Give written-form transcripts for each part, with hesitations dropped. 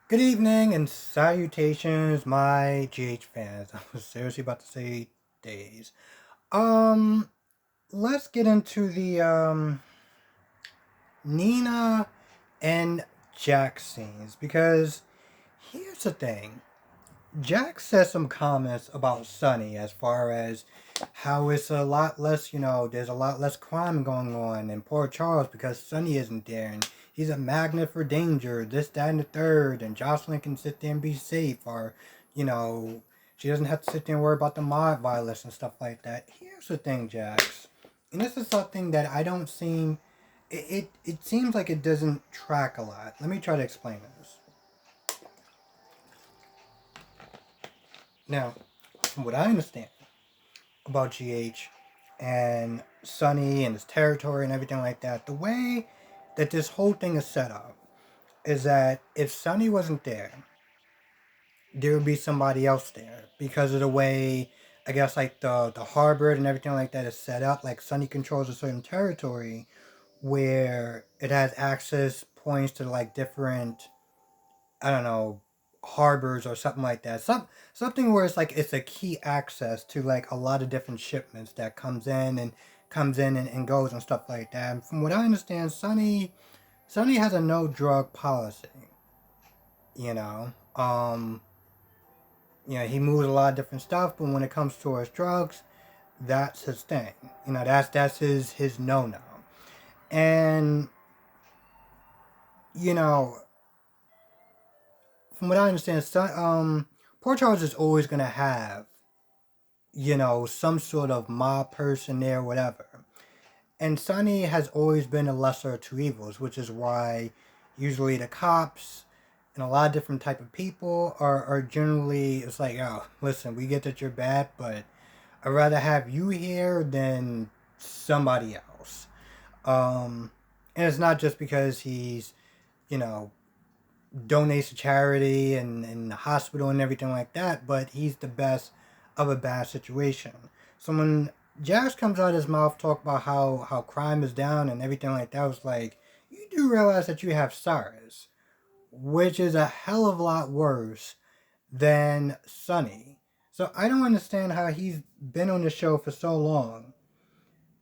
Good evening and salutations, my GH fans. I was seriously about to say days. Um, let's get into the Nina and Jack scenes because here's the thing. Jack said some comments about Sunny as far as how it's a lot less, there's a lot less crime going on in Port Charles because Sunny isn't there and he's a magnet for danger, this, that, and the third, and Jocelyn can sit there and be safe or, you know, she doesn't have to sit there and worry about the mob violence and stuff like that. Here's the thing, Jax, and this is something that I don't seem, it seems like it doesn't track a lot. Let me try to explain this. Now, from what I understand about GH and Sunny and his territory and everything like that, the way that this whole thing is set up is that if Sunny wasn't there, there would be somebody else there because of the way I guess like the harbor and everything like that is set up. Like Sunny controls a certain territory where it has access points to like different, I don't know, harbors or something like that. Something where it's like it's a key access to like a lot of different shipments that comes in and goes and stuff like that. And from what I understand, Sunny has a no drug policy. You know, he moves a lot of different stuff, but when it comes to his drugs, that's his thing. That's his no no. And you know, from what I understand, Port Charles is always gonna have some sort of mob person there, whatever. And Sonny has always been a lesser of two evils, which is why usually the cops and a lot of different type of people are generally, it's like, oh, listen, we get that you're bad, but I'd rather have you here than somebody else. And it's not just because he's, you know, donates to charity and the hospital and everything like that, but he's the best of a bad situation. So when Jax comes out of his mouth talk about how crime is down and everything like that, I was like, you do realize that you have Cyrus, which is a hell of a lot worse than Sonny. So I don't understand how he's been on the show for so long.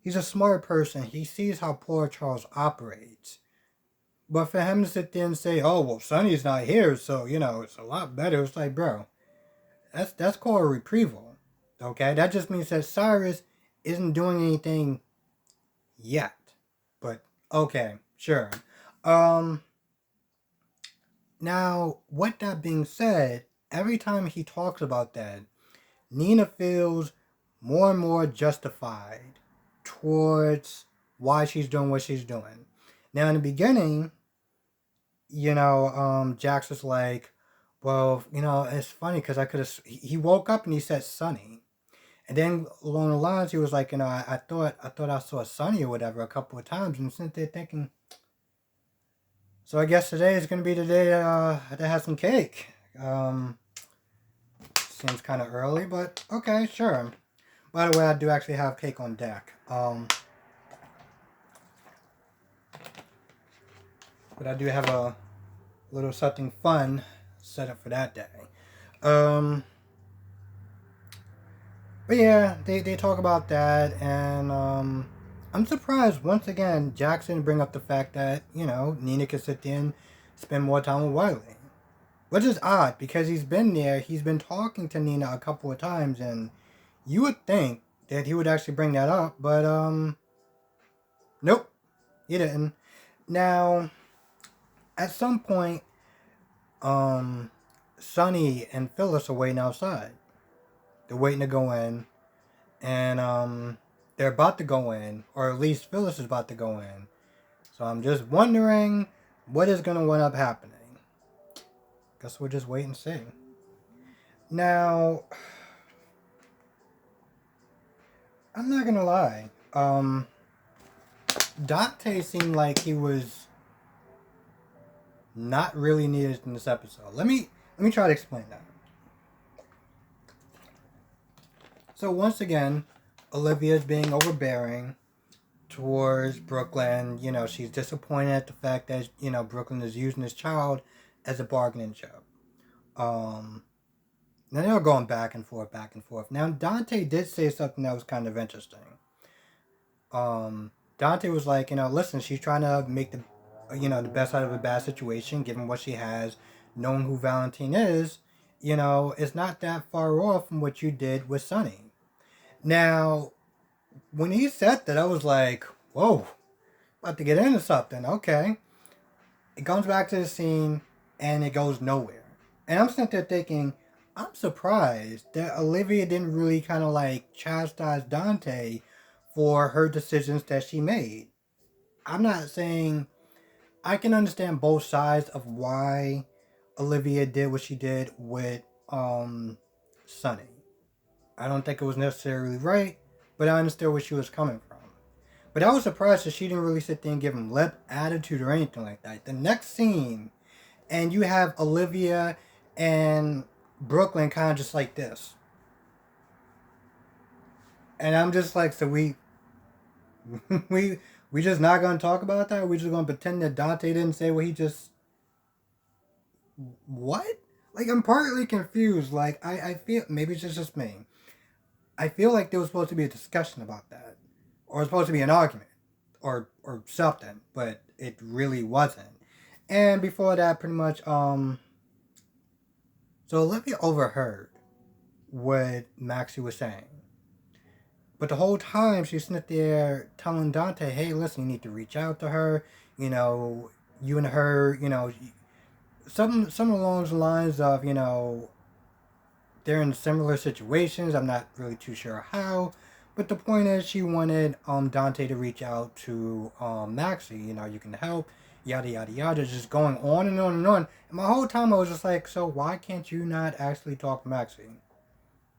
He's a smart person. He sees how poor Charles operates. But for him to sit there and say, "Oh well, Sonny's not here, so it's a lot better," it's like, bro, that's called a retrieval. Okay, that just means that Cyrus isn't doing anything yet. But okay, sure. Um, Now with that being said, every time he talks about that, Nina feels more and more justified towards why she's doing what she's doing. Now in the beginning, Jax was like, well, it's funny because I could have. He woke up and he said Sunny, and then along the lines he was like, I thought I saw Sunny or whatever a couple of times, and sitting there thinking, so I guess today is gonna be the day that has some cake. Seems kind of early, but okay, sure. By the way, I do actually have cake on deck. But I do have a little something fun set up for that day. Um, But yeah, they talk about that, and I'm surprised once again Jackson bring up the fact that Nina could sit there and spend more time with Wiley, which is odd because he's been there, he's been talking to Nina a couple of times, and you would think that he would actually bring that up, but nope, he didn't. Now, at some point, um, Sonny and Phyllis are waiting outside. They're waiting to go in, and they're about to go in, or at least Phyllis is about to go in. So I'm just wondering what is going to end up happening. Guess we'll just wait and see. Now, I'm not gonna lie. Dante seemed like he was not really needed in this episode. Let me try to explain that. So once again, Olivia is being overbearing towards Brooklyn. She's disappointed at the fact that Brooklyn is using his child as a bargaining chip. Um, Now they were going back and forth, back and forth. Now Dante did say something that was kind of interesting. Dante was like, listen, she's trying to make the best out of a bad situation, given what she has, knowing who Valentine is. It's not that far off from what you did with Sonny. Now, when he said that, I was like, whoa, about to get into something. Okay. It comes back to the scene and it goes nowhere. And I'm sitting there thinking, I'm surprised that Olivia didn't really kind of like chastise Dante for her decisions that she made. I'm not saying I can understand both sides of why Olivia did what she did with Sonny. I don't think it was necessarily right, but I understood where she was coming from. But I was surprised that she didn't really sit there and give him lip attitude or anything like that. The next scene, and you have Olivia and Brooklyn kind of just like this. And I'm just like, so we we just not gonna talk about that? We just gonna pretend that Dante didn't say what he just what? Like I'm partly confused. Like I feel maybe it's just me. I feel like there was supposed to be a discussion about that. Or it was supposed to be an argument. Or something. But it really wasn't. And before that pretty much so Olivia overheard what Maxi was saying. But the whole time she's sitting there telling Dante, hey, listen, you need to reach out to her. You and her, some along the lines of, they're in similar situations. I'm not really too sure how. But the point is she wanted Dante to reach out to Maxi. You can help, yada, yada, yada. Just going on and on and on. And my whole time I was just like, so why can't you not actually talk to Maxi?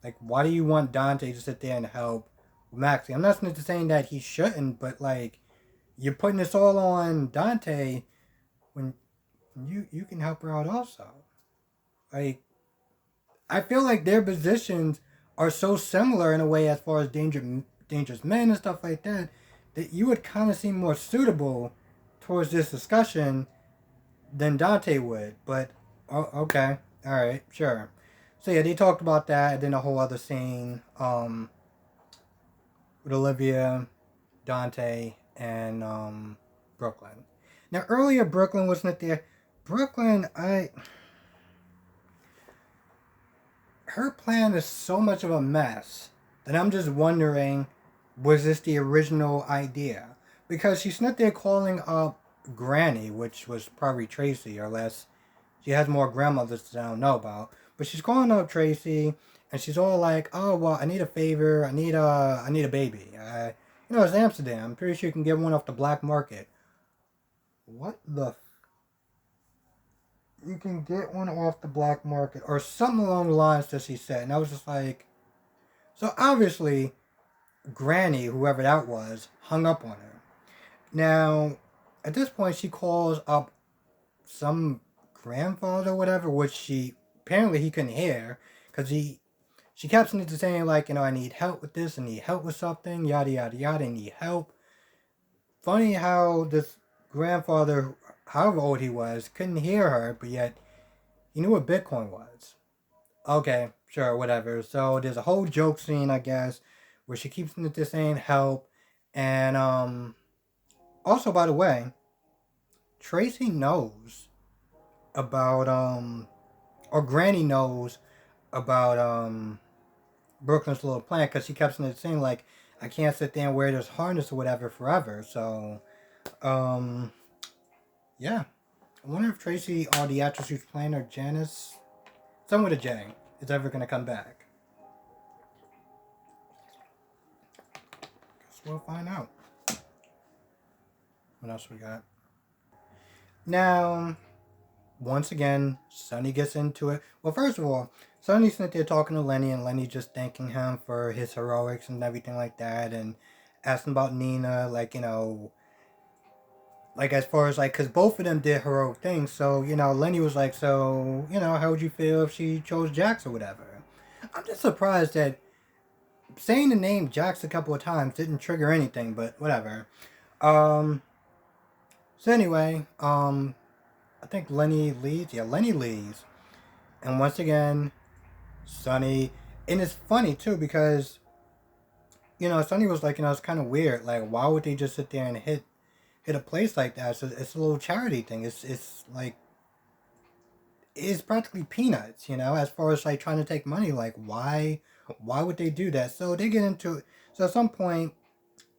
Like, why do you want Dante to sit there and help Maxi? I'm not saying that he shouldn't, but like, you're putting this all on Dante when you can help her out also. Like, I feel like their positions are so similar in a way as far as dangerous men and stuff like that, that you would kind of seem more suitable towards this discussion than Dante would. But okay, all right, sure. So yeah, they talked about that, and then a whole other scene with Olivia, Dante, and Brooklyn. Now earlier, Brooklyn wasn't there. Brooklyn, her plan is so much of a mess that I'm just wondering, was this the original idea? Because she's not there calling up Granny, which was probably Tracy, or less. She has more grandmothers that I don't know about. But she's calling up Tracy, and she's all like, "Oh well, I need a favor. I need a baby. It's Amsterdam. I'm pretty sure you can get one off the black market." What the? You can get one off the black market, or something along the lines that she said, and I was just like, so obviously, Granny, whoever that was, hung up on her. Now, at this point, she calls up some grandfather or whatever, which she apparently he couldn't hear because she kept saying like, I need help with this, I need help with something, yada yada yada, I need help. Funny how this grandfather, however old he was, couldn't hear her, but yet he knew what Bitcoin was. Okay, sure, whatever. So there's a whole joke scene, I guess, where she keeps saying help, and also by the way, Tracy knows about or Granny knows about Brooklyn's little plan because she kept saying like, I can't sit there and wear this harness or whatever forever. So yeah, I wonder if Tracy or the actress who's playing her, Janice, someone with a J, is ever gonna come back. Guess we'll find out. What else we got? Now, once again, Sonny gets into it. Well, first of all, Sonny's sitting there talking to Lenny, and Lenny just thanking him for his heroics and everything like that, and asking about Nina, like, like as far as like, because both of them did heroic things. So, Lenny was like, so, how would you feel if she chose Jax or whatever? I'm just surprised that saying the name Jax a couple of times didn't trigger anything, but whatever. So anyway, I think Lenny leaves. Yeah, Lenny leaves. And once again, Sonny. And it's funny too because, Sonny was like, it's kind of weird. Like, why would they just sit there and hit a place like that? So it's a little charity thing. It's like, it's practically peanuts, as far as like trying to take money. Like, why would they do that? So they get into it. So at some point,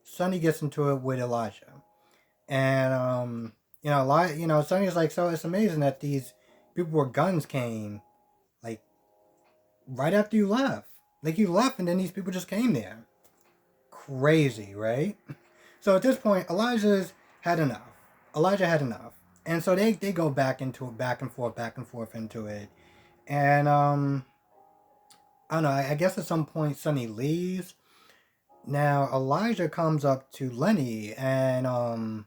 Sonny gets into it with Elijah. And Sonny's like, so it's amazing that these people with guns came like right after you left. Like you left and then these people just came there. Crazy, right? So at this point, Elijah's had enough. Elijah had enough. And so they go back into it, back and forth into it. And I don't know, I guess at some point Sonny leaves. Now Elijah comes up to Lenny and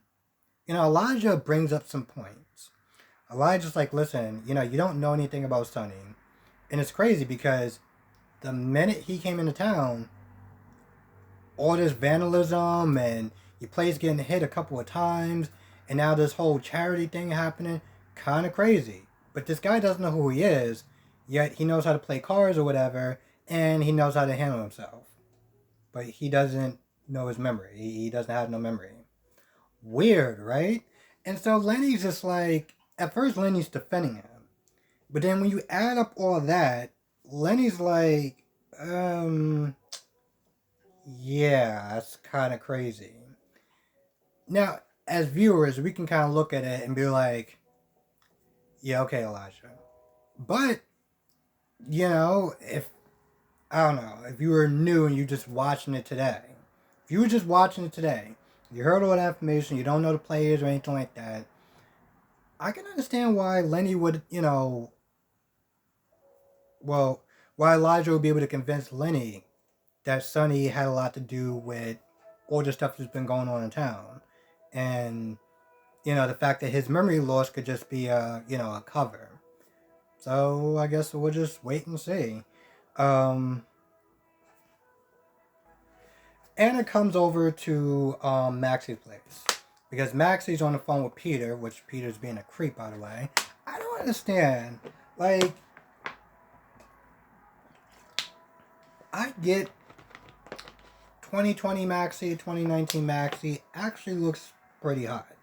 Elijah brings up some points. Elijah's like, listen, you don't know anything about Sonny. And it's crazy because the minute he came into town, all this vandalism and your place getting hit a couple of times, and now this whole charity thing happening, kind of crazy. But this guy doesn't know who he is, yet he knows how to play cards or whatever, and he knows how to handle himself. But he doesn't know his memory. He doesn't have no memory. Weird, right? And so Lenny's just like, at first Lenny's defending him. But then when you add up all that, Lenny's like, yeah, that's kind of crazy. Now, as viewers, we can kind of look at it and be like, yeah, okay, Elijah. But, if, I don't know, if you were new and you're just watching it today, if you were just watching it today, you heard all that information, you don't know the players or anything like that, I can understand why Lenny would, well, why Elijah would be able to convince Lenny that Sonny had a lot to do with all the stuff that's been going on in town. And, the fact that his memory loss could just be a cover. So I guess we'll just wait and see. Anna comes over to Maxi's place. Because Maxi's on the phone with Peter, which Peter's being a creep, by the way. I don't understand. Like, I get 2020 Maxi, 2019 Maxi actually looks pretty hot.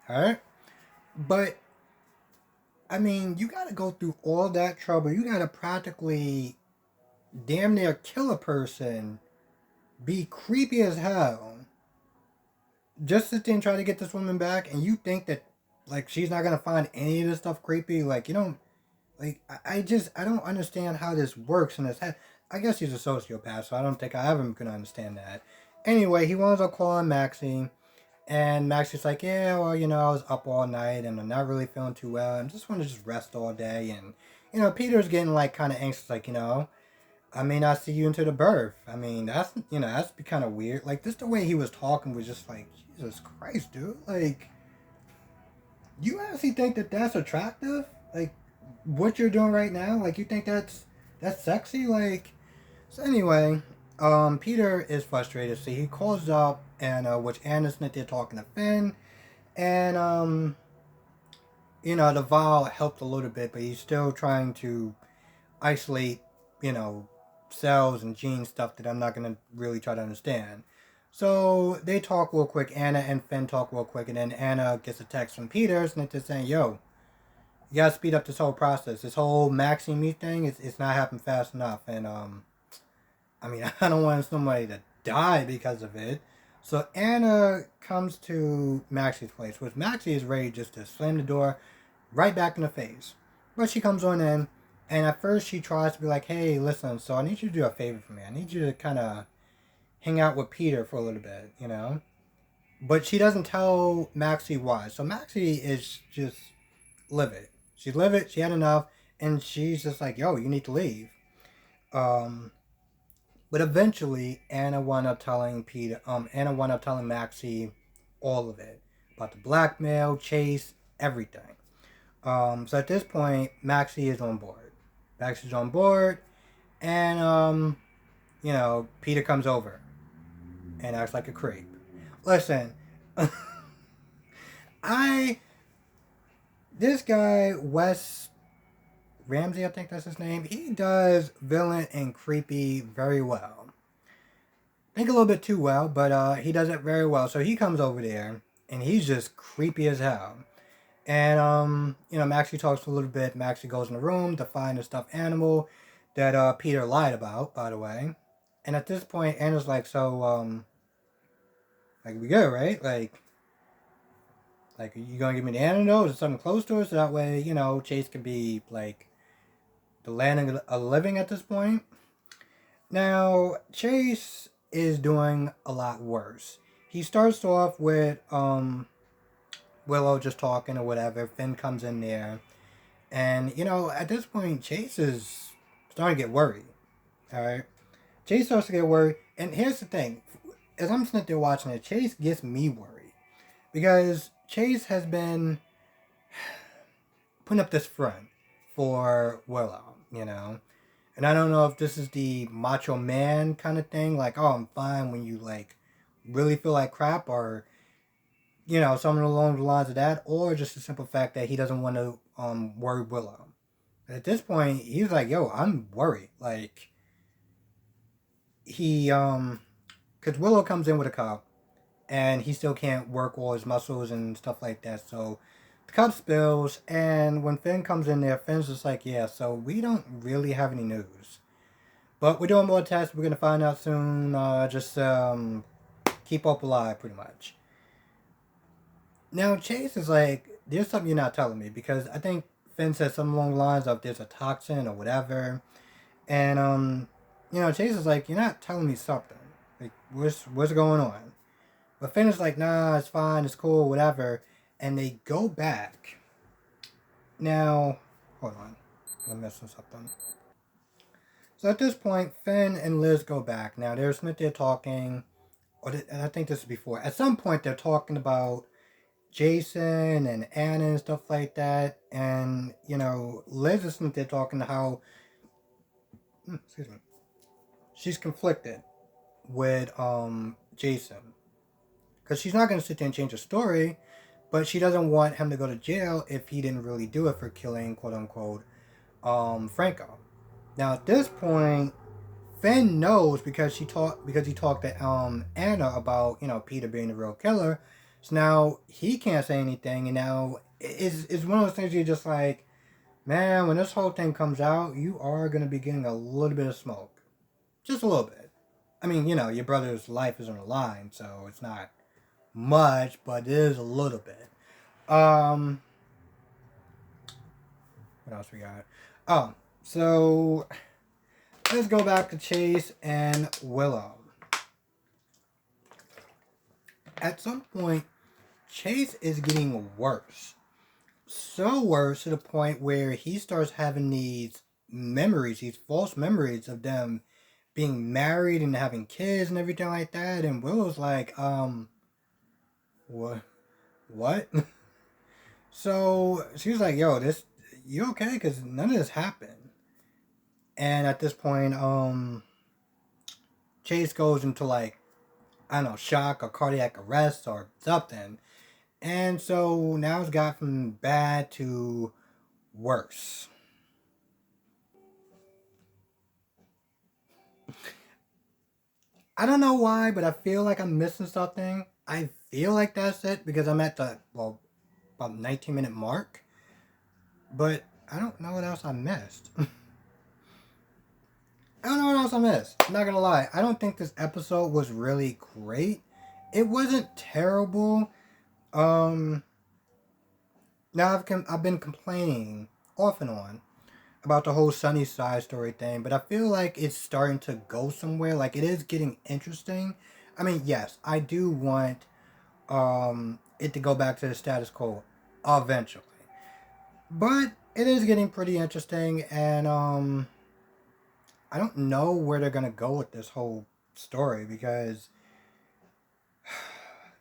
Alright? But, I mean, you gotta go through all that trouble. You gotta practically damn near kill a person, be creepy as hell, just sit there and try to get this woman back, and you think that, like, she's not gonna find any of this stuff creepy? Like, like, I don't understand how this works in his head. I guess he's a sociopath, so I don't think I ever gonna understand that. Anyway, he winds up calling Maxi, and Maxi's like, yeah, well, I was up all night, and I'm not really feeling too well, and just want to just rest all day, and, Peter's getting, like, kind of anxious, like, I may not see you into the birth. I mean, that's be kind of weird. Like, just the way he was talking was just like, Jesus Christ, dude. Like, you honestly think that that's attractive? Like, what you're doing right now? Like, you think that's sexy? Like, so anyway, Peter is frustrated. So he calls up, and which Anna's not there talking to Finn, and the vial helped a little bit, but he's still trying to isolate, cells and gene stuff that I'm not going to really try to understand. So they talk real quick. Anna and Finn talk real quick, and then Anna gets a text from Peters, and it's saying, yo, you gotta speed up this whole process. This whole Maxi me thing, it's not happening fast enough. And, I mean, I don't want somebody to die because of it. So Anna comes to Maxi's place, which Maxi is ready just to slam the door right back in the face. But she comes on in, and at first she tries to be like, hey, listen, so I need you to do a favor for me. I need you to kind of hang out with Peter for a little bit, But she doesn't tell Maxi why. So Maxi is just livid. She's livid, she had enough, and she's just like, yo, you need to leave. But eventually, Anna wound up telling Maxi all of it. About the blackmail, chase, everything. So at this point, Maxi is on board. Maxi's on board, and Peter comes over and acts like a creep. Listen, I This guy, Wes Ramsey, I think that's his name, he does villain and creepy very well. I think a little bit too well, but he does it very well. So he comes over there, and he's just creepy as hell. And Maxie talks a little bit. Maxie goes in the room to find the stuffed animal that Peter lied about, by the way. And at this point, Anna's like, "So, like, we good, right? Like, are you gonna give me the antidote or something close to it, so that way, Chase can be like the land of a living at this point." Now, Chase is doing a lot worse. He starts off with Willow just talking or whatever. Finn comes in there, and at this point, Chase is starting to get worried. All right, Chase starts to get worried, and here's the thing: as I'm sitting there watching it, Chase gets me worried because Chase has been putting up this front for Willow, and I don't know if this is the macho man kind of thing, like, oh, I'm fine when you like really feel like crap, or something along the lines of that, or just the simple fact that he doesn't want to worry Willow. At this point, he's like, yo, I'm worried. Like, because Willow comes in with a cup, and he still can't work all his muscles and stuff like that. So the cup spills, and when Finn comes in there, Finn's just like, yeah, so we don't really have any news. But we're doing more tests. We're going to find out soon. Just keep up alive, pretty much. Now, Chase is like, there's something you're not telling me, because I think Finn said something along the lines of there's a toxin or whatever. And, Chase is like, you're not telling me something. Like, what's going on? But Finn is like, nah, it's fine, it's cool, whatever. And they go back. Now, hold on. I'm missing something. So at this point, Finn and Liz go back. Now, they're sitting there talking, and I think this is before. At some point, they're talking about Jason and Anna and stuff like that. And, Liz is sitting there talking to how, excuse me, she's conflicted with Jason. Because she's not going to sit there and change the story, but she doesn't want him to go to jail if he didn't really do it for killing, quote unquote, Franco. Now at this point, Finn knows because he talked to Anna about Peter being the real killer. So now he can't say anything, and now it's one of those things you're just like, man, when this whole thing comes out, you are gonna be getting a little bit of smoke, just a little bit. I mean, your brother's life is on the line, so it's not much, but it is a little bit. Um, what else we got? Oh, so let's go back to Chase and Willow. At some point, Chase is getting worse. So worse to the point where he starts having these memories, these false memories of them being married and having kids and everything like that. And Willow's like, what? So she was like, yo, you okay? Because none of this happened. And at this point, Chase goes into like, I don't know, shock or cardiac arrest or something. And so now it's got from bad to worse. I don't know why, but I feel like I'm missing something. I feel like that's it because I'm at the, about 19-minute mark. But I don't know what else I missed. I don't know what else I missed. I'm not gonna lie. I don't think this episode was really great. It wasn't terrible. Um, Now I've been complaining off and on about the whole Sunnyside story thing, but I feel like it's starting to go somewhere. Like it is getting interesting. I mean, yes, I do want it to go back to the status quo eventually, but it is getting pretty interesting, and I don't know where they're gonna go with this whole story because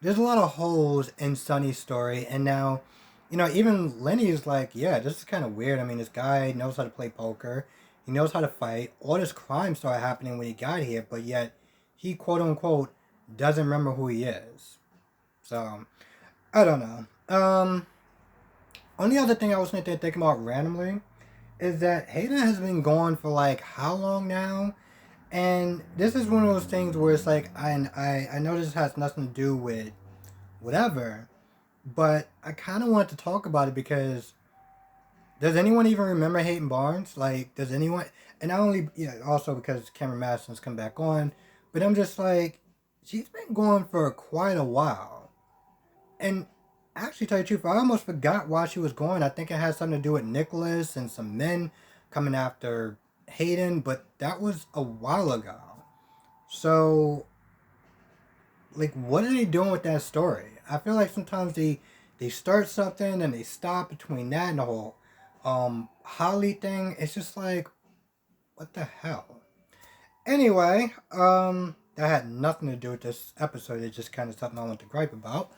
there's a lot of holes in Sunny's story, and now, even Lenny is like, yeah, this is kind of weird. I mean, this guy knows how to play poker, he knows how to fight. All this crime started happening when he got here, but yet he quote unquote doesn't remember who he is. So I don't know. Only other thing I was sitting there thinking about randomly is that Hayden has been gone for like how long now? And this is one of those things where it's like I know this has nothing to do with whatever, but I kind of wanted to talk about it because does anyone even remember Hayden Barnes? Like, does anyone? And not only, also because Cameron Madison's come back on, but I'm just like, she's been going for quite a while. And actually, tell you the truth, I almost forgot why she was going. I think it had something to do with Nicholas and some men coming after Hayden, but that was a while ago. So, like, what are they doing with that story? I feel like sometimes they start something and they stop between that and the whole Holly thing. It's just like, what the hell? Anyway, that had nothing to do with this episode. It's just kind of something I want to gripe about.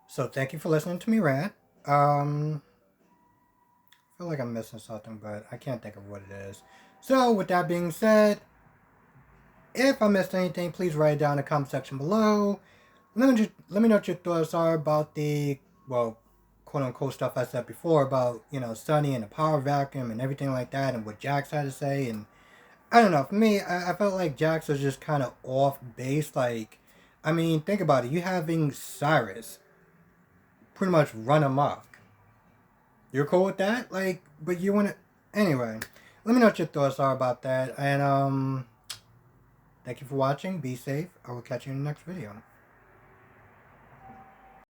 So thank you for listening to me rant. I feel like I'm missing something, but I can't think of what it is. So with that being said, if I missed anything, please write it down in the comment section below. Let me know what your thoughts are about the, well, quote unquote stuff I said before about, Sunny and the power vacuum and everything like that and what Jax had to say. And I don't know, for me, I felt like Jax was just kind of off base. Like, I mean, think about it. You having Cyrus pretty much run amok. You're cool with that? Like, but you want to. Anyway, let me know what your thoughts are about that. And, thank you for watching. Be safe. I will catch you in the next video.